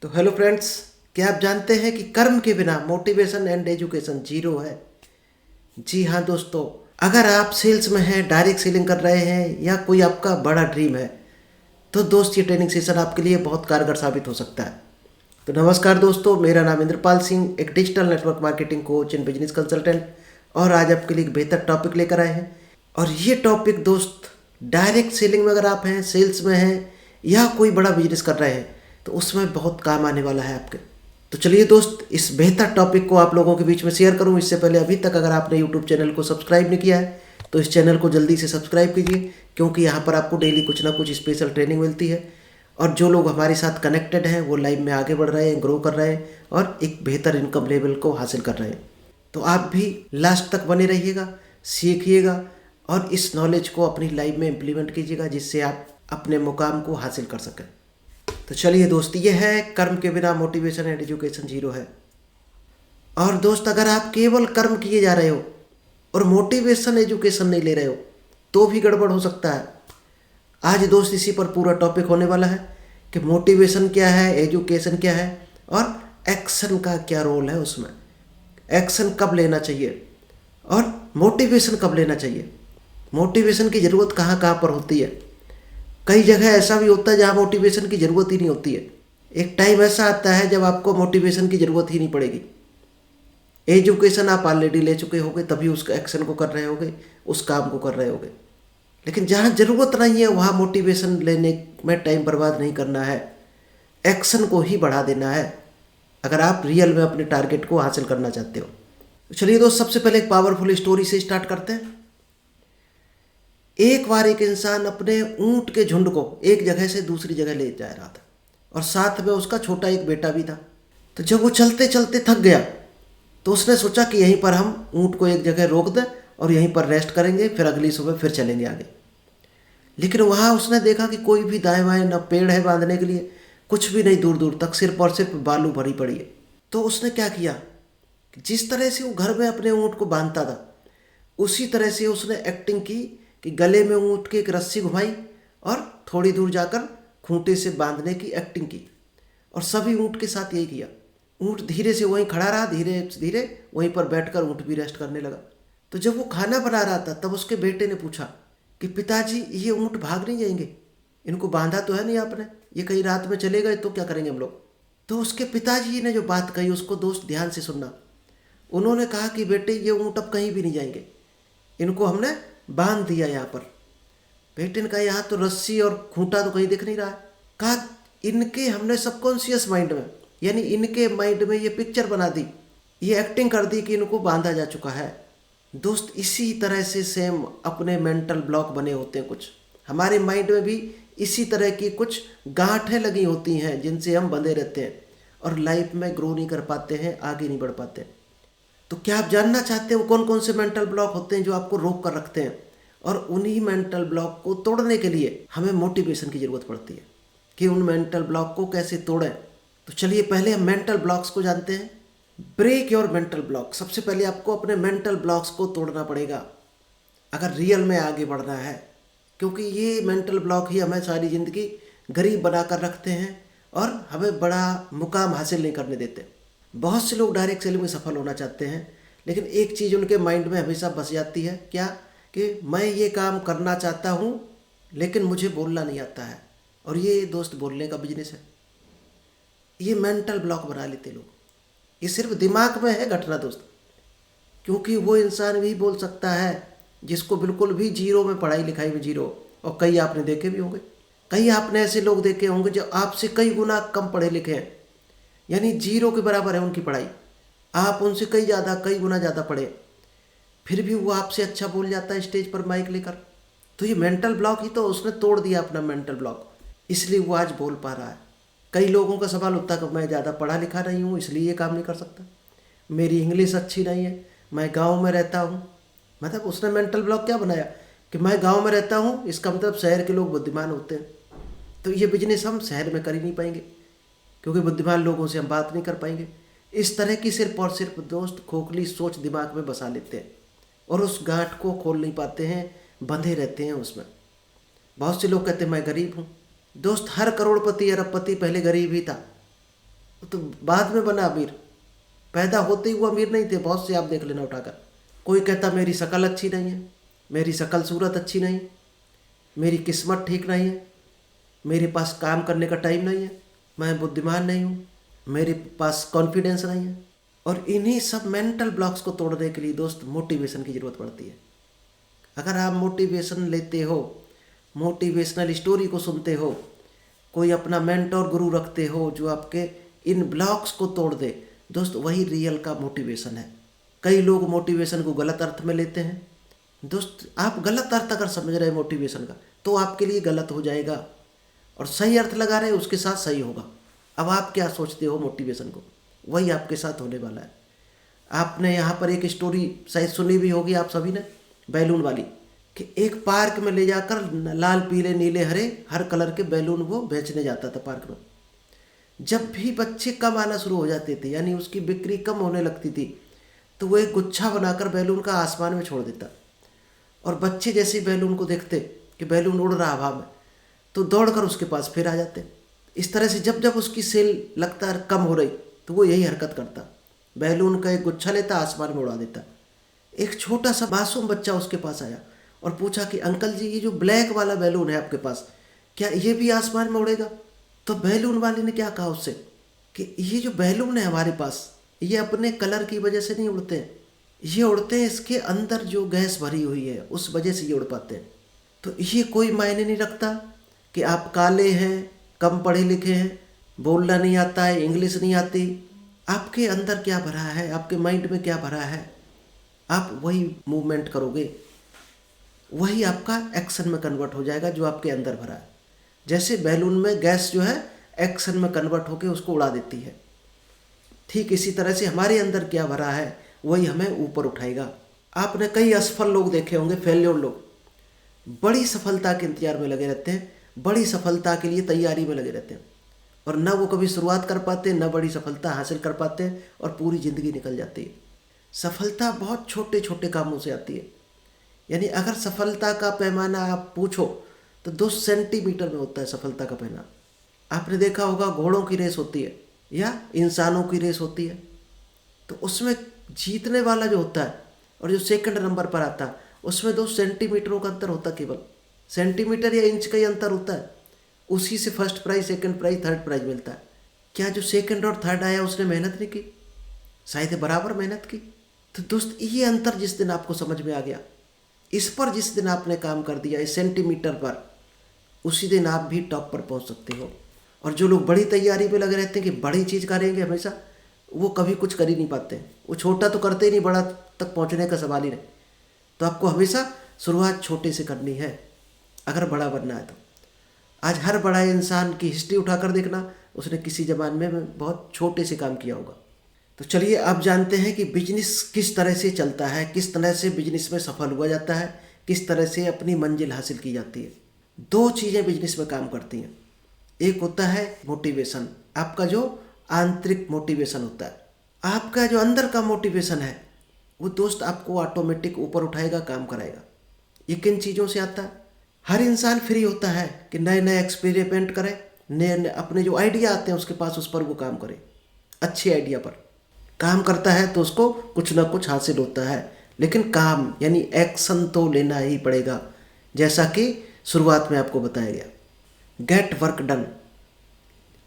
तो hello friends, क्या आप जानते हैं कि कर्म के बिना मोटिवेशन एंड एजुकेशन जीरो है। जी हाँ दोस्तों, अगर आप सेल्स में हैं, डायरेक्ट सेलिंग कर रहे हैं या कोई आपका बड़ा ड्रीम है तो दोस्त ये ट्रेनिंग सेशन आपके लिए बहुत कारगर साबित हो सकता है। तो नमस्कार दोस्तों, मेरा नाम इंद्रपाल सिंह, एक digital network marketing coach and business consultant, और आज आपके लिए एक बेहतर टॉपिक लेकर आए हैं। और ये टॉपिक दोस्त, डायरेक्ट सेलिंग में अगर आप हैं, सेल्स में हैं या कोई बड़ा बिजनेस कर रहे हैं तो उसमें बहुत काम आने वाला है आपके। तो चलिए दोस्त, इस बेहतर टॉपिक को आप लोगों के बीच में शेयर करूं। इससे पहले अभी तक अगर आपने यूट्यूब चैनल को सब्सक्राइब नहीं किया है तो इस चैनल को जल्दी से सब्सक्राइब कीजिए, क्योंकि यहाँ पर आपको डेली कुछ ना कुछ स्पेशल ट्रेनिंग मिलती है। और जो लोग हमारे साथ कनेक्टेड हैं वो लाइफ में आगे बढ़ रहे हैं, ग्रो कर रहे हैं और एक बेहतर इनकम लेवल को हासिल कर रहे हैं। तो आप भी लास्ट तक बने रहिएगा, सीखिएगा और इस नॉलेज को अपनी लाइफ में इम्प्लीमेंट कीजिएगा, जिससे आप अपने मुकाम को हासिल कर सकें। तो चलिए दोस्त, ये है कर्म के बिना मोटिवेशन एंड एजुकेशन जीरो है। और दोस्त, अगर आप केवल कर्म किए जा रहे हो और मोटिवेशन एजुकेशन नहीं ले रहे हो तो भी गड़बड़ हो सकता है। आज दोस्त इसी पर पूरा टॉपिक होने वाला है कि मोटिवेशन क्या है, एजुकेशन क्या है और एक्शन का क्या रोल है उसमें। एक्शन कब लेना चाहिए और मोटिवेशन कब लेना चाहिए। मोटिवेशन की ज़रूरत कहाँ कहाँ पर होती है। कई जगह ऐसा भी होता है जहाँ मोटिवेशन की ज़रूरत ही नहीं होती है। एक टाइम ऐसा आता है जब आपको मोटिवेशन की ज़रूरत ही नहीं पड़ेगी। एजुकेशन आप ऑलरेडी ले चुके होगे, तभी उस एक्शन को कर रहे होगे, उस काम को कर रहे होगे। लेकिन जहाँ ज़रूरत नहीं है वहाँ मोटिवेशन लेने में टाइम बर्बाद नहीं करना है, एक्शन को ही बढ़ा देना है, अगर आप रियल में अपने टारगेट को हासिल करना चाहते हो। तो चलिए दोस्त, सबसे पहले एक पावरफुल स्टोरी से स्टार्ट करते हैं। एक बार एक इंसान अपने ऊंट के झुंड को एक जगह से दूसरी जगह ले जा रहा था और साथ में उसका छोटा एक बेटा भी था। तो जब वो चलते चलते थक गया तो उसने सोचा कि यहीं पर हम ऊंट को एक जगह रोक दें और यहीं पर रेस्ट करेंगे, फिर अगली सुबह फिर चलेंगे आगे। लेकिन वहाँ उसने देखा कि कोई भी दाएं बाएं न पेड़ है बांधने के लिए, कुछ भी नहीं, दूर दूर तक सिर्फ और सिर्फ बालू भरी पड़ी है। तो उसने क्या किया कि जिस तरह से वो घर में अपने ऊँट को बांधता था उसी तरह से उसने एक्टिंग की कि गले में ऊँट की एक रस्सी घुमाई और थोड़ी दूर जाकर खूंटे से बांधने की एक्टिंग की। और सभी ऊँट के साथ यही किया। ऊँट धीरे से वहीं खड़ा रहा, धीरे धीरे वहीं पर बैठकर ऊँट भी रेस्ट करने लगा। तो जब वो खाना बना रहा था तब उसके बेटे ने पूछा कि पिताजी, ये ऊँट भाग नहीं जाएंगे? इनको बांधा तो है नहीं आपने, ये कहीं रात में चले गए तो क्या करेंगे हम लोग। तो उसके पिताजी ने जो बात कही उसको दोस्त ध्यान से सुनना। उन्होंने कहा कि बेटे, ये ऊँट अब कहीं भी नहीं जाएंगे, इनको हमने बांध दिया यहाँ पर। बेटे ने कहा यहाँ तो रस्सी और खूंटा तो कहीं दिख नहीं रहा है। कहा इनके हमने सबकॉन्शियस माइंड में, यानी इनके माइंड में ये पिक्चर बना दी, ये एक्टिंग कर दी कि इनको बांधा जा चुका है। दोस्त, इसी तरह से सेम अपने मेंटल ब्लॉक बने होते हैं कुछ। हमारे माइंड में भी इसी तरह की कुछ गांठें लगी होती हैं जिनसे हम बंधे रहते हैं और लाइफ में ग्रो नहीं कर पाते हैं, आगे नहीं बढ़ पाते। तो क्या आप जानना चाहते हैं वो कौन कौन से मेंटल ब्लॉक होते हैं जो आपको रोक कर रखते हैं। और उन्हीं मेंटल ब्लॉक को तोड़ने के लिए हमें मोटिवेशन की ज़रूरत पड़ती है कि उन मेंटल ब्लॉक को कैसे तोड़ें। तो चलिए पहले हम मेंटल ब्लॉक्स को जानते हैं। Break your mental block. सबसे पहले आपको अपने मेंटल ब्लॉक्स को तोड़ना पड़ेगा अगर रियल में आगे बढ़ना है, क्योंकि ये मेंटल ब्लॉक ही हमें सारी ज़िंदगी गरीब बना कर रखते हैं और हमें बड़ा मुकाम हासिल नहीं करने देते। बहुत से लोग डायरेक्ट सेलिंग में सफल होना चाहते हैं, लेकिन एक चीज़ उनके माइंड में हमेशा बस जाती है, क्या कि मैं ये काम करना चाहता हूँ लेकिन मुझे बोलना नहीं आता है। और ये दोस्त बोलने का बिजनेस है। ये मेंटल ब्लॉक बना लेते लोग। ये सिर्फ दिमाग में है घटना दोस्त, क्योंकि वो इंसान भी बोल सकता है जिसको बिल्कुल भी जीरो में, पढ़ाई लिखाई में जीरो। और कई आपने देखे भी होंगे, कई आपने ऐसे लोग देखे होंगे जो आपसे कई गुना कम पढ़े लिखे हैं, यानी जीरो के बराबर है उनकी पढ़ाई। आप उनसे कई गुना ज़्यादा पढ़े, फिर भी वो आपसे अच्छा बोल जाता है स्टेज पर माइक लेकर। तो ये मेंटल ब्लॉक ही तो उसने तोड़ दिया, अपना मेंटल ब्लॉक, इसलिए वो आज बोल पा रहा है। कई लोगों का सवाल होता है कि मैं ज़्यादा पढ़ा लिखा नहीं हूँ इसलिए ये काम नहीं कर सकता, मेरी इंग्लिश अच्छी नहीं है, मैं गाँव में रहता हूँ। मतलब उसने मेंटल ब्लॉक क्या बनाया कि मैं गाँव में रहता हूँ, इसका मतलब शहर के लोग बुद्धिमान होते हैं, तो ये बिजनेस हम शहर में कर ही नहीं पाएंगे क्योंकि बुद्धिमान लोगों से हम बात नहीं कर पाएंगे। इस तरह की सिर्फ और सिर्फ दोस्त खोखली सोच दिमाग में बसा लेते हैं और उस गांठ को खोल नहीं पाते हैं, बंधे रहते हैं उसमें। बहुत से लोग कहते हैं मैं गरीब हूँ। दोस्त, हर करोड़पति अरबपति पहले गरीब ही था। तो बाद में बना अमीर, पैदा होते ही वो अमीर नहीं थे। बहुत से आप देख लेना उठाकर, कोई कहता मेरी शक्ल अच्छी नहीं है, मेरी शक्ल सूरत अच्छी नहीं, मेरी किस्मत ठीक नहीं है, मेरे पास काम करने का टाइम नहीं है, मैं बुद्धिमान नहीं हूँ, मेरे पास कॉन्फिडेंस नहीं है। और इन्हीं सब मेंटल ब्लॉक्स को तोड़ने के लिए दोस्त मोटिवेशन की ज़रूरत पड़ती है। अगर आप मोटिवेशन लेते हो, मोटिवेशनल स्टोरी को सुनते हो, कोई अपना मेंटोर गुरु रखते हो जो आपके इन ब्लॉक्स को तोड़ दे, दोस्त वही रियल का मोटिवेशन है। कई लोग मोटिवेशन को गलत अर्थ में लेते हैं। दोस्त आप गलत अर्थ अगर समझ रहे हैं मोटिवेशन का तो आपके लिए गलत हो जाएगा, और सही अर्थ लगा रहे हैं उसके साथ सही होगा। अब आप क्या सोचते हो मोटिवेशन को, वही आपके साथ होने वाला है। आपने यहाँ पर एक स्टोरी शायद सुनी भी होगी आप सभी ने, बैलून वाली, कि एक पार्क में ले जाकर लाल पीले नीले हरे हर कलर के बैलून वो बेचने जाता था पार्क में। जब भी बच्चे कम आना शुरू हो जाते थे, यानी उसकी बिक्री कम होने लगती थी, तो वो एक गुच्छा बनाकर बैलून का आसमान में छोड़ देता, और बच्चे जैसे बैलून को देखते कि बैलून उड़ रहा हवा में, तो दौड़कर उसके पास फिर आ जाते। इस तरह से जब जब उसकी सेल लगता कम हो रही तो वो यही हरकत करता, बैलून का एक गुच्छा लेता, आसमान में उड़ा देता। एक छोटा सा मासूम बच्चा उसके पास आया और पूछा कि अंकल जी, ये जो ब्लैक वाला बैलून है आपके पास, क्या ये भी आसमान में उड़ेगा? तो बैलून वाले ने क्या कहा उससे कि ये जो बैलून है हमारे पास, ये अपने कलर की वजह से नहीं उड़ते हैं, ये उड़ते हैं इसके अंदर जो गैस भरी हुई है उस वजह से ये उड़ पाते हैं। तो ये कोई मायने नहीं रखता कि आप काले हैं, कम पढ़े लिखे हैं, बोलना नहीं आता है, इंग्लिश नहीं आती, आपके अंदर क्या भरा है, आपके माइंड में क्या भरा है, आप वही मूवमेंट करोगे, वही आपका एक्शन में कन्वर्ट हो जाएगा जो आपके अंदर भरा है। जैसे बैलून में गैस जो है एक्शन में कन्वर्ट होकर उसको उड़ा देती है, ठीक इसी तरह से हमारे अंदर क्या भरा है वही हमें ऊपर उठाएगा। आपने कई असफल लोग देखे होंगे, फेल्योर लोग, बड़ी सफलता के इंतजार में लगे रहते हैं, बड़ी सफलता के लिए तैयारी में लगे रहते हैं, और न वो कभी शुरुआत कर पाते, न बड़ी सफलता हासिल कर पाते हैं, और पूरी ज़िंदगी निकल जाती है। सफलता बहुत छोटे छोटे कामों से आती है। यानी अगर सफलता का पैमाना आप पूछो तो 2 सेंटीमीटर में होता है सफलता का पैमाना। आपने देखा होगा घोड़ों की रेस होती है या इंसानों की रेस होती है, तो उसमें जीतने वाला जो होता है और जो सेकंड नंबर पर आता है उसमें 2 सेंटीमीटरों का अंतर होता है, केवल सेंटीमीटर या इंच का ही अंतर होता है। उसी से first prize, second prize, third prize मिलता है। क्या जो सेकंड और थर्ड आया उसने मेहनत नहीं की? शायद बराबर मेहनत की। तो दोस्त ये अंतर जिस दिन आपको समझ में आ गया, इस पर जिस दिन आपने काम कर दिया, इस सेंटीमीटर पर, उसी दिन आप भी टॉप पर पहुंच सकते हो। और जो लोग बड़ी तैयारी में लगे रहते हैं कि बड़ी चीज़ करेंगे हमेशा, वो कभी कुछ कर ही नहीं पाते हैं। वो छोटा तो करते ही नहीं, बड़ा तक पहुंचने का सवाल ही नहीं। तो आपको हमेशा शुरुआत छोटे से करनी है अगर बड़ा बनना है तो। आज हर बड़ा इंसान की हिस्ट्री उठाकर देखना, उसने किसी ज़माने में बहुत छोटे से काम किया होगा। तो चलिए आप जानते हैं कि बिजनेस किस तरह से चलता है, किस तरह से बिजनेस में सफल हुआ जाता है, किस तरह से अपनी मंजिल हासिल की जाती है। 2 चीज़ें बिजनेस में काम करती हैं। एक होता है मोटिवेशन, आपका जो आंतरिक मोटिवेशन होता है, आपका जो अंदर का मोटिवेशन है वो दोस्त आपको ऑटोमेटिक ऊपर उठाएगा, काम कराएगा। ये किन चीज़ों से आता है? हर इंसान फ्री होता है कि नए नए एक्सपेरिमेंट करे, नए अपने जो आइडिया आते हैं उसके पास, उस पर वो काम करे। अच्छे आइडिया पर काम करता है तो उसको कुछ ना कुछ हासिल होता है, लेकिन काम यानी एक्शन तो लेना ही पड़ेगा। जैसा कि शुरुआत में आपको बताया गया, गेट वर्क डन।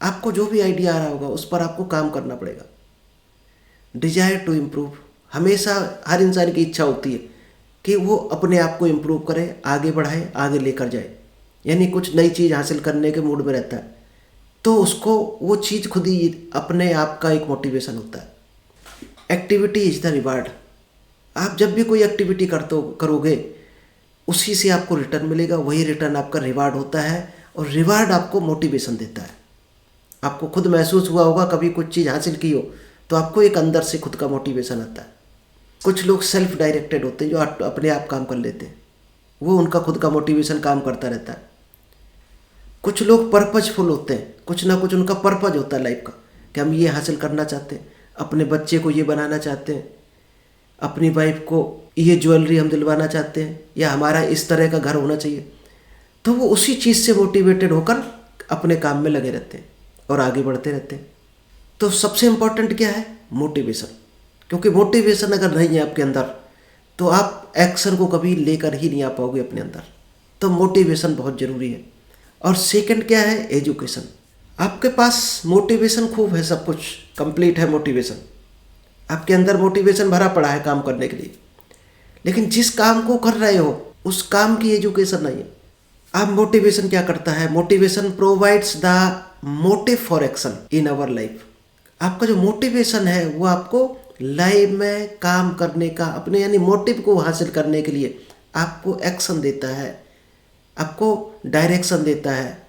आपको जो भी आइडिया आ रहा होगा उस पर आपको काम करना पड़ेगा। डिजायर टू इम्प्रूव, हमेशा हर इंसान की इच्छा होती है कि वो अपने आप को इम्प्रूव करे, आगे बढ़ाए, आगे लेकर जाए, यानी कुछ नई चीज़ हासिल करने के मूड में रहता है। तो उसको वो चीज़ खुद ही अपने आप का एक मोटिवेशन होता है। Activity is the reward. आप जब भी कोई एक्टिविटी करोगे उसी से आपको रिटर्न मिलेगा, वही रिटर्न आपका रिवार्ड होता है, और रिवार्ड आपको मोटिवेशन देता है। आपको खुद महसूस हुआ होगा, कभी कुछ चीज़ हासिल की हो तो आपको एक अंदर से खुद का मोटिवेशन आता है। कुछ लोग सेल्फ डायरेक्टेड होते हैं जो अपने आप काम कर लेते हैं, वो उनका खुद का मोटिवेशन काम करता रहता है। कुछ लोग पर्पजफुल होते हैं, कुछ ना कुछ उनका पर्पज होता है लाइफ का, कि हम ये हासिल करना चाहते हैं, अपने बच्चे को ये बनाना चाहते हैं, अपनी वाइफ को ये ज्वेलरी हम दिलवाना चाहते हैं, या हमारा इस तरह का घर होना चाहिए। तो वो उसी चीज़ से मोटिवेटेड होकर अपने काम में लगे रहते हैं और आगे बढ़ते रहते हैं। तो सबसे इम्पोर्टेंट क्या है? मोटिवेशन। क्योंकि मोटिवेशन अगर नहीं है आपके अंदर तो आप एक्शन को कभी लेकर ही नहीं आ पाओगे अपने अंदर। तो मोटिवेशन बहुत ज़रूरी है। और सेकंड क्या है? एजुकेशन। आपके पास मोटिवेशन खूब है, सब कुछ कंप्लीट है, मोटिवेशन आपके अंदर मोटिवेशन भरा पड़ा है काम करने के लिए, लेकिन जिस काम को कर रहे हो उस काम की एजुकेशन नहीं है। अब मोटिवेशन क्या करता है? Motivation provides the motive for action in our life. आपका जो मोटिवेशन है वो आपको लाइफ में काम करने का, अपने यानी मोटिव को हासिल करने के लिए आपको एक्शन देता है, आपको डायरेक्शन देता है,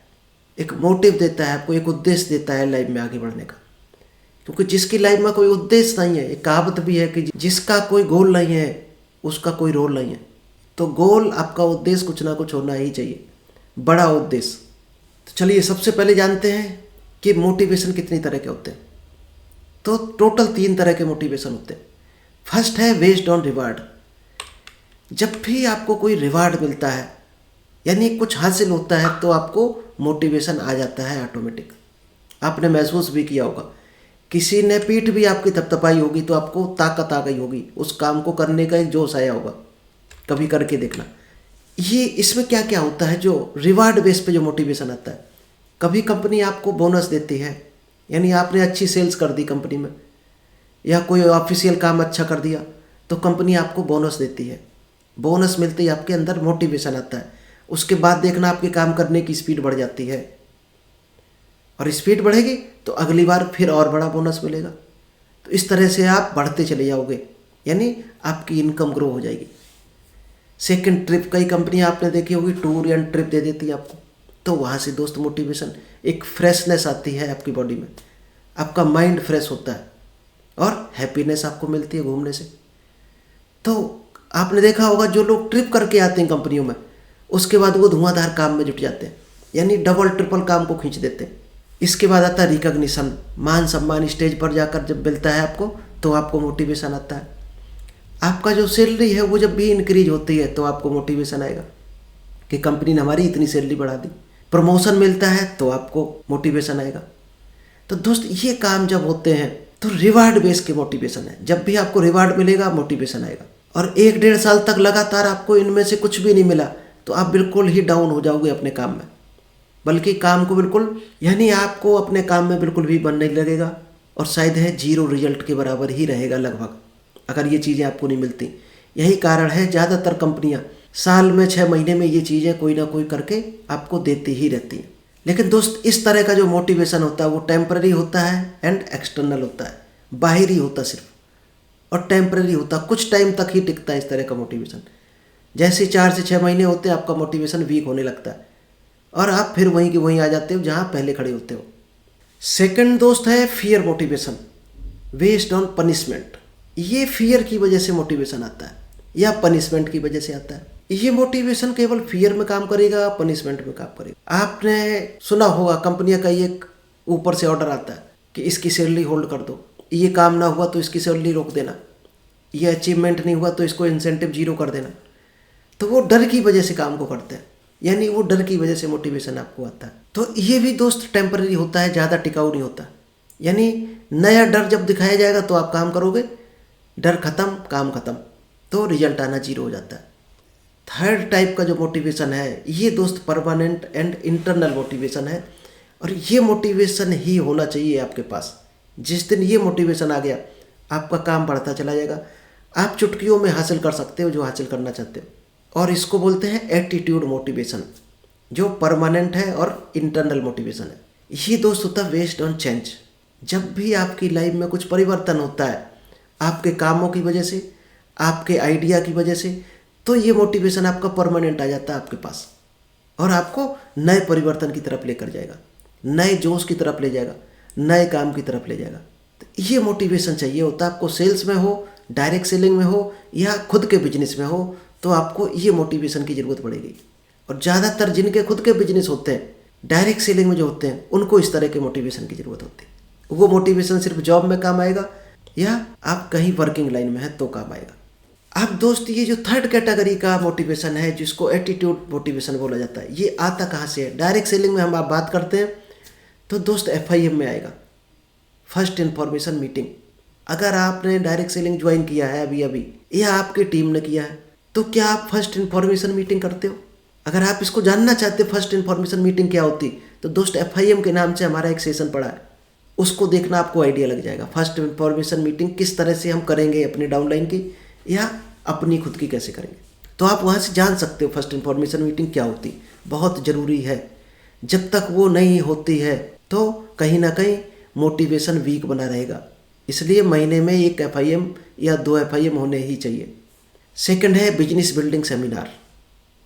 एक मोटिव देता है, आपको एक उद्देश्य देता है लाइफ में आगे बढ़ने का। क्योंकि जिसकी लाइफ में कोई उद्देश्य नहीं है, एक कहावत भी है कि जिसका कोई गोल नहीं है उसका कोई रोल नहीं है। तो गोल, आपका उद्देश्य कुछ ना कुछ होना ही चाहिए, बड़ा उद्देश्य। तो चलिए सबसे पहले जानते हैं कि मोटिवेशन कितनी तरह के होते हैं। तो टोटल 3 तरह के मोटिवेशन होते हैं। फर्स्ट है बेस्ड ऑन रिवार्ड। जब भी आपको कोई रिवार्ड मिलता है यानी कुछ हासिल होता है तो आपको मोटिवेशन आ जाता है ऑटोमेटिक। आपने महसूस भी किया होगा, किसी ने पीठ भी आपकी थपथपाई होगी तो आपको ताकत आ गई होगी, उस काम को करने का एक जोश आया होगा। कभी करके देखना। ये इसमें क्या क्या होता है जो रिवार्ड बेस पे जो मोटिवेशन आता है। कभी कंपनी आपको बोनस देती है, यानी आपने अच्छी सेल्स कर दी कंपनी में या कोई ऑफिशियल काम अच्छा कर दिया तो कंपनी आपको बोनस देती है। बोनस मिलते ही आपके अंदर मोटिवेशन आता है। उसके बाद देखना आपके काम करने की स्पीड बढ़ जाती है, और स्पीड बढ़ेगी तो अगली बार फिर और बड़ा बोनस मिलेगा। तो इस तरह से आप बढ़ते चले जाओगे, यानी आपकी इनकम ग्रो हो जाएगी। Second, trip. कई कंपनियां आपने देखी होगी टूर एंड ट्रिप दे देती है आपको, तो वहाँ से दोस्त मोटिवेशन, एक फ्रेशनेस आती है आपकी बॉडी में, आपका माइंड फ्रेश होता है और हैप्पीनेस आपको मिलती है घूमने से। तो आपने देखा होगा जो लोग ट्रिप करके आते हैं कंपनियों में, उसके बाद वो धुआंधार काम में जुट जाते हैं, यानी डबल ट्रिपल काम को खींच देते हैं। इसके बाद आता है रिकॉग्निशन, मान सम्मान। स्टेज पर जाकर जब मिलता है आपको तो आपको मोटिवेशन आता है। आपका जो सैलरी है वो जब भी इंक्रीज होती है तो आपको मोटिवेशन आएगा कि कंपनी ने हमारी इतनी सैलरी बढ़ा दी। प्रमोशन मिलता है तो आपको मोटिवेशन आएगा। तो दोस्त ये काम जब होते हैं तो रिवार्ड बेस के मोटिवेशन है। जब भी आपको रिवार्ड मिलेगा मोटिवेशन आएगा। और 1-1.5 साल तक लगातार आपको इनमें से कुछ भी नहीं मिला तो आप बिल्कुल ही डाउन हो जाओगे अपने काम में, बल्कि काम को बिल्कुल, यानी आपको अपने काम में बिल्कुल भी मन नहीं लगेगा और शायद है 0 रिजल्ट के बराबर ही रहेगा लगभग, अगर ये चीज़ें आपको नहीं मिलती। यही कारण है ज़्यादातर कंपनियां साल में 6 महीने में ये चीज़ें कोई ना कोई करके आपको देती ही रहती हैं। लेकिन दोस्त इस तरह का जो मोटिवेशन होता है वो टेम्पररी होता है एंड एक्सटर्नल होता है, बाहरी होता सिर्फ, और टेम्पररी होता, कुछ टाइम तक ही टिकता है इस तरह का मोटिवेशन। जैसे 4 से 6 महीने होते हैं आपका मोटिवेशन वीक होने लगता है और आप फिर वहीं के वहीं आ जाते हो जहाँ पहले खड़े होते हो। सेकंड दोस्त है fear motivation based on punishment. ये फियर की वजह से मोटिवेशन आता है या पनिशमेंट की वजह से आता है। ये मोटिवेशन केवल फियर में काम करेगा, पनिशमेंट में काम करेगा। आपने सुना होगा कंपनियां का एक ऊपर से ऑर्डर आता है कि इसकी सैलरी होल्ड कर दो, ये काम ना हुआ तो इसकी सैलरी रोक देना, ये अचीवमेंट नहीं हुआ तो इसको इंसेंटिव 0 कर देना। तो वो डर की वजह से काम को करते हैं, यानी वो डर की वजह से मोटिवेशन आपको आता है। तो ये भी दोस्त टेम्पररी होता है, ज़्यादा टिकाऊ नहीं होता। यानी नया डर जब दिखाया जाएगा तो आप काम करोगे, डर खत्म, काम खत्म, तो रिजल्ट आना 0 हो जाता है। थर्ड टाइप का जो मोटिवेशन है ये दोस्त परमानेंट एंड इंटरनल मोटिवेशन है, और ये मोटिवेशन ही होना चाहिए आपके पास। जिस दिन ये मोटिवेशन आ गया आपका काम बढ़ता चला जाएगा, आप चुटकियों में हासिल कर सकते हो जो हासिल करना चाहते हो। और इसको बोलते हैं एटीट्यूड मोटिवेशन, जो परमानेंट है और इंटरनल मोटिवेशन है। ये दोस्त होता है बेस्ड ऑन चेंज। जब भी आपकी लाइफ में कुछ परिवर्तन होता है आपके कामों की वजह से, आपके आइडिया की वजह से, तो ये मोटिवेशन आपका परमानेंट आ जाता है आपके पास और आपको नए परिवर्तन की तरफ लेकर जाएगा, नए जोश की तरफ ले जाएगा, नए काम की तरफ ले जाएगा। तो ये मोटिवेशन चाहिए होता है आपको। सेल्स में हो, डायरेक्ट सेलिंग में हो या खुद के बिजनेस में हो, तो आपको ये मोटिवेशन की ज़रूरत पड़ेगी। और ज़्यादातर जिनके खुद के बिजनेस होते हैं, डायरेक्ट सेलिंग में जो होते हैं, उनको इस तरह के मोटिवेशन की ज़रूरत होती है। वो मोटिवेशन सिर्फ जॉब में काम आएगा या आप कहीं वर्किंग लाइन में है तो काम आएगा। अब दोस्त ये जो थर्ड कैटेगरी का मोटिवेशन है जिसको एटीट्यूड मोटिवेशन बोला जाता है, ये आता कहाँ से है? डायरेक्ट सेलिंग में हम आप बात करते हैं तो दोस्त FIM में आएगा, फर्स्ट इन्फॉर्मेशन मीटिंग। अगर आपने डायरेक्ट सेलिंग ज्वाइन किया है अभी अभी या आपकी टीम ने किया है तो क्या आप फर्स्ट इन्फॉर्मेशन मीटिंग करते हो? अगर आप इसको जानना चाहते हो फर्स्ट इन्फॉर्मेशन मीटिंग क्या होती, तो दोस्त FIM के नाम से हमारा एक सेशन पड़ा है, उसको देखना, आपको आइडिया लग जाएगा फर्स्ट इन्फॉर्मेशन मीटिंग किस तरह से हम करेंगे अपनी डाउनलाइन की या अपनी खुद की कैसे करेंगे। तो आप वहाँ से जान सकते हो फर्स्ट इन्फॉर्मेशन मीटिंग क्या होती। बहुत ज़रूरी है, जब तक वो नहीं होती है तो कहीं ना कहीं मोटिवेशन वीक बना रहेगा। इसलिए महीने में एक FIM या 2 FIM होने ही चाहिए। सेकंड है बिजनेस बिल्डिंग सेमिनार,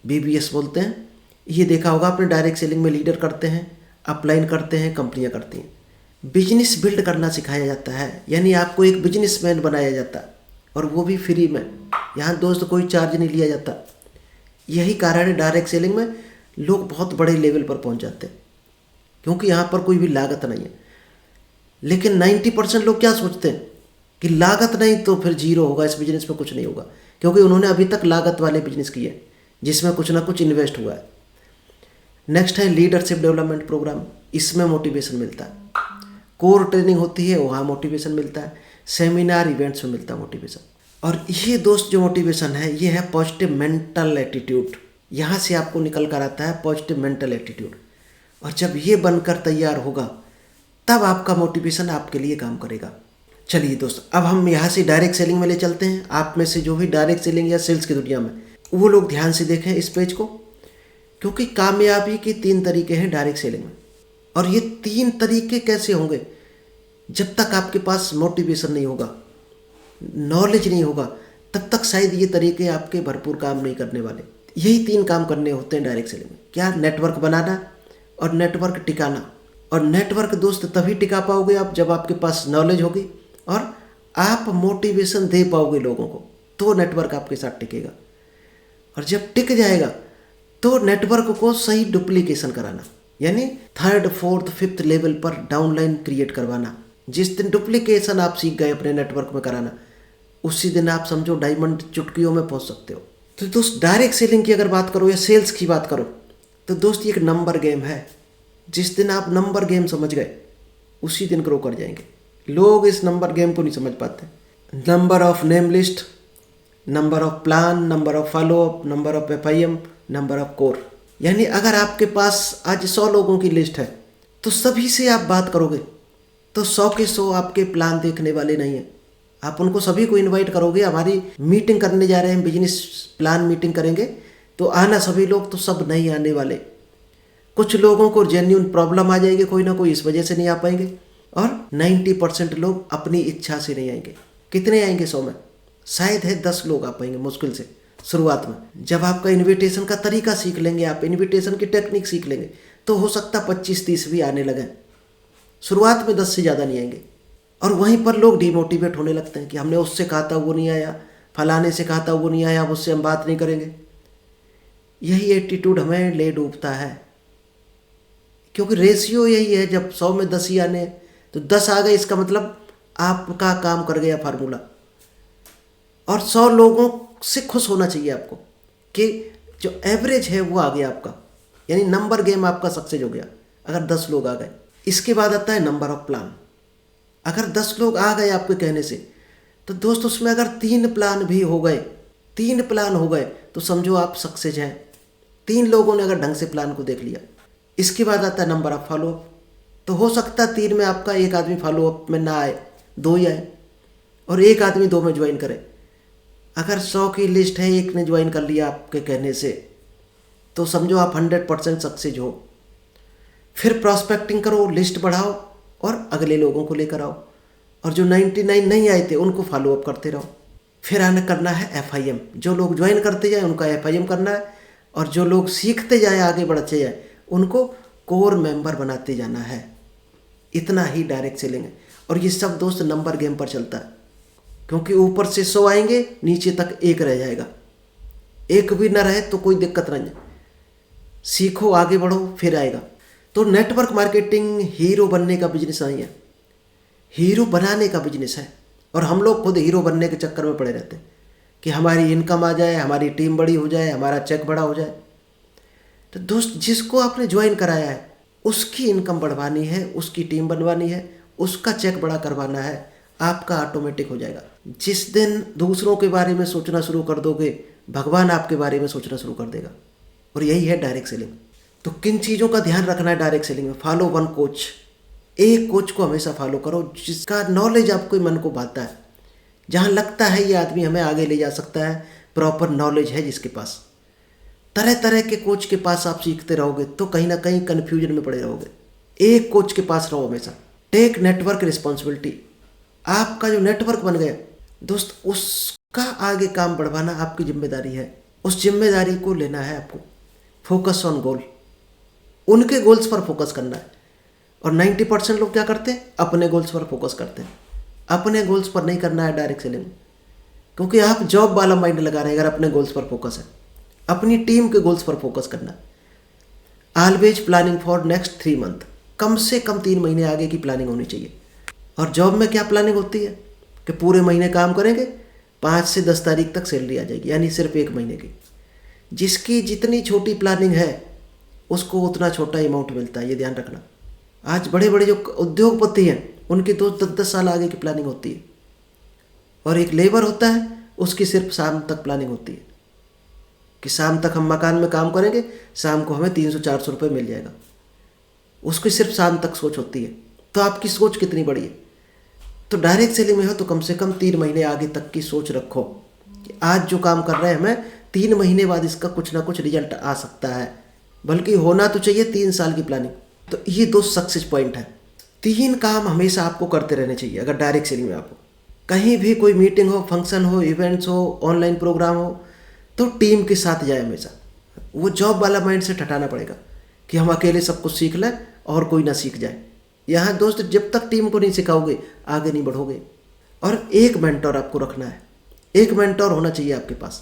BBS बोलते हैं। ये देखा होगा आपने, डायरेक्ट सेलिंग में लीडर करते हैं, अपलाइन करते हैं, कंपनियां करती हैं। बिजनेस बिल्ड करना सिखाया जाता है, यानी आपको एक बिजनेसमैन बनाया जाता है, और वो भी फ्री में। यहाँ दोस्त कोई चार्ज नहीं लिया जाता। यही कारण है डायरेक्ट सेलिंग में लोग बहुत बड़े लेवल पर पहुँच जाते हैं, क्योंकि यहाँ पर कोई भी लागत नहीं है। लेकिन 90% लोग क्या सोचते हैं कि लागत नहीं तो फिर जीरो होगा, इस बिजनेस में कुछ नहीं होगा, क्योंकि उन्होंने अभी तक लागत वाले बिजनेस किए जिसमें कुछ ना कुछ इन्वेस्ट हुआ है। नेक्स्ट है लीडरशिप डेवलपमेंट प्रोग्राम, इसमें मोटिवेशन मिलता है। कोर ट्रेनिंग होती है, वहाँ मोटिवेशन मिलता है। सेमिनार इवेंट्स में मिलता है मोटिवेशन। और ये दोस्त जो मोटिवेशन है ये है पॉजिटिव मेंटल एटीट्यूड। यहाँ से आपको निकल कर आता है पॉजिटिव मेंटल एटीट्यूड, और जब ये बनकर तैयार होगा तब आपका मोटिवेशन आपके लिए काम करेगा। चलिए दोस्त, अब हम यहाँ से डायरेक्ट सेलिंग में ले चलते हैं। आप में से जो भी डायरेक्ट सेलिंग या सेल्स की दुनिया में, वो लोग ध्यान से देखें इस पेज को, क्योंकि कामयाबी के 3 तरीके हैं डायरेक्ट सेलिंग में। और ये 3 तरीके कैसे होंगे? जब तक आपके पास मोटिवेशन नहीं होगा, नॉलेज नहीं होगा, तब तक शायद ये तरीके आपके भरपूर काम नहीं करने वाले। यही 3 काम करने होते हैं डायरेक्ट सेलिंग में। क्या? नेटवर्क बनाना और नेटवर्क टिकाना। और नेटवर्क दोस्त तभी टिका पाओगे आप जब आपके पास नॉलेज होगी और आप मोटिवेशन दे पाओगे लोगों को, तो नेटवर्क आपके साथ टिकेगा। और जब टिक जाएगा तो नेटवर्क को सही डुप्लीकेशन कराना, यानी 3rd 4th 5th लेवल पर डाउनलाइन क्रिएट करवाना। जिस दिन डुप्लीकेशन आप सीख गए अपने नेटवर्क में कराना, उसी दिन आप समझो डायमंड चुटकियों में पहुंच सकते हो। तो दोस्त डायरेक्ट सेलिंग की अगर बात करो या सेल्स की बात करो, तो दोस्त ये एक नंबर गेम है। जिस दिन आप नंबर गेम समझ गए उसी दिन ग्रो कर जाएंगे। लोग इस नंबर गेम को नहीं समझ पाते। Number of name list, number of plan, number of follow up, number of FIM, number of core. यानी अगर आपके पास आज 100 लोगों की लिस्ट है तो सभी से आप बात करोगे तो 100 के 100 आपके प्लान देखने वाले नहीं हैं। आप उनको सभी को इनवाइट करोगे, हमारी मीटिंग करने जा रहे हैं, बिजनेस प्लान मीटिंग करेंगे, तो आना सभी लोग, तो सब नहीं आने वाले। कुछ लोगों को जेन्युइन प्रॉब्लम आ जाएगी कोई ना कोई, इस वजह से नहीं आ पाएंगे। और 90% लोग अपनी इच्छा से नहीं आएंगे। कितने आएंगे 100 में? शायद है 10 लोग आ पाएंगे मुश्किल से शुरुआत में। जब आपका इनविटेशन का तरीका सीख लेंगे, आप इनविटेशन की टेक्निक सीख लेंगे, तो हो सकता 25-30 भी आने लगे। शुरुआत में 10 से ज़्यादा नहीं आएंगे। और वहीं पर लोग डिमोटिवेट होने लगते हैं कि हमने उससे कहा था वो नहीं आया, फलाने से कहा था वो नहीं आया, अब उससे हम बात नहीं करेंगे। यही एटीट्यूड हमें ले डूबता है, क्योंकि रेशियो यही है, जब 100 में 10 ही आने हैं तो 10 आ गए, इसका मतलब आपका काम कर गया फार्मूला। और 100 लोगों से खुश होना चाहिए आपको कि जो एवरेज है वो आ गया आपका, यानी नंबर गेम आपका सक्सेस हो गया अगर 10 लोग आ गए। इसके बाद आता है नंबर ऑफ प्लान। अगर 10 लोग आ गए आपके कहने से, तो दोस्त उसमें अगर 3 प्लान भी हो गए, 3 प्लान हो गए, तो समझो आप सक्सेस हैं। 3 लोगों ने अगर ढंग से प्लान को देख लिया। इसके बाद आता है नंबर ऑफ फॉलोअप। तो हो सकता है 3 में आपका एक आदमी फॉलोअप में ना आए, 2 ही आए, और एक आदमी 2 में ज्वाइन करे। अगर 100 की लिस्ट है, एक ने ज्वाइन कर लिया आपके कहने से, तो समझो आप 100% सक्सेस हो। फिर प्रॉस्पेक्टिंग करो, लिस्ट बढ़ाओ और अगले लोगों को लेकर आओ, और जो 99 नहीं आए थे उनको फॉलोअप करते रहो। फिर आना करना है FIM। जो लोग ज्वाइन करते जाए उनका FIM करना है, और जो लोग सीखते जाए, आगे बढ़ते जाए, उनको कोर मेंबर बनाते जाना है। इतना ही डायरेक्ट सेलिंग है। और ये सब दोस्त नंबर गेम पर चलता है, क्योंकि ऊपर से 100 आएंगे, नीचे तक 1 रह जाएगा। 1 भी ना रहे तो कोई दिक्कत नहीं है, सीखो, आगे बढ़ो, फिर आएगा। तो नेटवर्क मार्केटिंग हीरो बनने का बिजनेस नहीं है, हीरो बनाने का बिजनेस है। और हम लोग खुद हीरो बनने के चक्कर में पड़े रहते हैं कि हमारी इनकम आ जाए, हमारी टीम बड़ी हो जाए, हमारा चेक बड़ा हो जाए। तो दोस्त, जिसको आपने ज्वाइन कराया है उसकी इनकम बढ़वानी है, उसकी टीम बनवानी है, उसका चेक बड़ा करवाना है, आपका ऑटोमेटिक हो जाएगा। जिस दिन दूसरों के बारे में सोचना शुरू कर दोगे, भगवान आपके बारे में सोचना शुरू कर देगा। और यही है डायरेक्ट सेलिंग। तो किन चीज़ों का ध्यान रखना है डायरेक्ट सेलिंग में? Follow one coach. एक कोच को हमेशा फॉलो करो जिसका नॉलेज आपको मन को भाता है, जहाँ लगता है ये आदमी हमें आगे ले जा सकता है, प्रॉपर नॉलेज है जिसके पास। तरह तरह के कोच के पास आप सीखते रहोगे तो कहीं ना कहीं कन्फ्यूजन में पड़े रहोगे। एक कोच के पास रहो हमेशा। Tech network responsibility. आपका जो नेटवर्क बन गया दोस्त, उसका आगे काम बढ़वाना आपकी जिम्मेदारी है। उस जिम्मेदारी को लेना है आपको। Focus on goal. उनके गोल्स पर फोकस करना है। और 90% लोग क्या करते हैं? अपने गोल्स पर फोकस करते हैं। अपने गोल्स पर नहीं करना है डायरेक्ट सेलिंग, क्योंकि आप जॉब वाला माइंड लगा रहे हैं। अगर अपने गोल्स पर फोकस है, अपनी टीम के गोल्स पर फोकस करना। Always planning for next 3 month. कम से कम 3 महीने आगे की प्लानिंग होनी चाहिए। और जॉब में क्या प्लानिंग होती है कि पूरे महीने काम करेंगे, 5 से 10 तारीख तक सैलरी आ जाएगी, यानी सिर्फ 1 महीने की। जिसकी जितनी छोटी प्लानिंग है उसको उतना छोटा अमाउंट मिलता है, ये ध्यान रखना। आज बड़े बड़े जो उद्योगपति हैं उनकी तो 10-10 साल आगे की प्लानिंग होती है। और एक लेबर होता है, उसकी सिर्फ शाम तक प्लानिंग होती है कि शाम तक हम मकान में काम करेंगे, शाम को हमें 300-400 रुपये मिल जाएगा। उसकी सिर्फ शाम तक सोच होती है। तो आपकी सोच कितनी बड़ी है? तो डायरेक्ट सेलिंग में हो तो कम से कम 3 महीने आगे तक की सोच रखो कि आज जो काम कर रहे हैं हमें 3 महीने बाद इसका कुछ ना कुछ रिजल्ट आ सकता है, बल्कि होना तो चाहिए 3 साल की प्लानिंग। तो ये 2 सक्सेस पॉइंट है। 3 काम हमेशा आपको करते रहने चाहिए। अगर डायरेक्ट सेलिंग में आपको कहीं भी कोई मीटिंग हो, फंक्शन हो, इवेंट्स हो, ऑनलाइन प्रोग्राम हो, तो टीम के साथ जाए हमेशा। वो जॉब वाला माइंड सेट हटाना पड़ेगा कि हम अकेले सब कुछ सीख लें और कोई ना सीख जाए। यहाँ दोस्त, जब तक टीम को नहीं सिखाओगे आगे नहीं बढ़ोगे। और एक मेंटोर आपको रखना है। एक मेंटोर होना चाहिए आपके पास।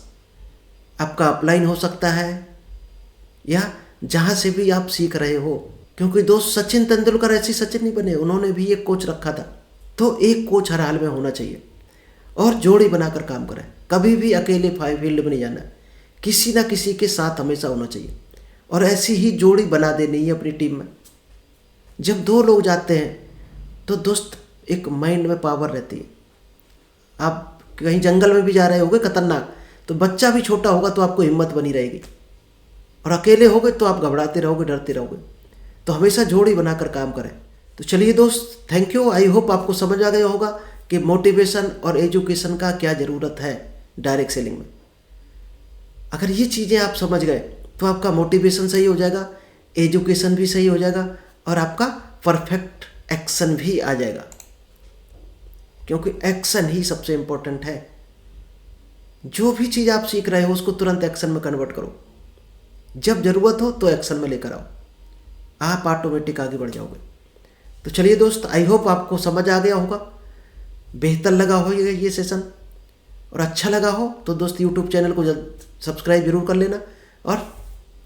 आपका अपलाइन हो सकता है या जहाँ से भी आप सीख रहे हो, क्योंकि दोस्त सचिन तेंदुलकर ऐसे सचिन नहीं बने, उन्होंने भी एक कोच रखा था। तो एक कोच हर हाल में होना चाहिए। और जोड़ी बनाकर काम करें। कभी भी अकेले फील्ड में नहीं जाना, किसी ना किसी के साथ हमेशा होना चाहिए। और ऐसी ही जोड़ी बना देनी है अपनी टीम में। जब 2 लोग जाते हैं तो दोस्त एक माइंड में पावर रहती है। आप कहीं जंगल में भी जा रहे होगे खतरनाक, तो बच्चा भी छोटा होगा तो आपको हिम्मत बनी रहेगी। और अकेले होगे तो आप घबराते रहोगे, डरते रहोगे। तो हमेशा जोड़ी बनाकर काम करें। तो चलिए दोस्त, थैंक यू। आई होप आपको समझ आ गया होगा कि मोटिवेशन और एजुकेशन का क्या ज़रूरत है डायरेक्ट सेलिंग में। अगर ये चीज़ें आप समझ गए तो आपका मोटिवेशन सही हो जाएगा, एजुकेशन भी सही हो जाएगा और आपका परफेक्ट एक्शन भी आ जाएगा, क्योंकि एक्शन ही सबसे इम्पोर्टेंट है। जो भी चीज़ आप सीख रहे हो उसको तुरंत एक्शन में कन्वर्ट करो। जब ज़रूरत हो तो एक्शन में लेकर आओ, आप ऑटोमेटिक आगे बढ़ जाओगे। तो चलिए दोस्त, आई होप आपको समझ आ गया होगा, बेहतर लगा हो ये सेशन। और अच्छा लगा हो तो दोस्त यूट्यूब चैनल को सब्सक्राइब जरूर कर लेना और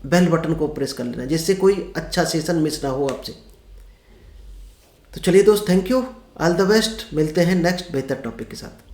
बेल बटन को प्रेस कर लेना, जिससे कोई अच्छा सेशन मिस ना हो आपसे। तो चलिए दोस्त, thank you, all the best. मिलते हैं नेक्स्ट बेहतर टॉपिक के साथ।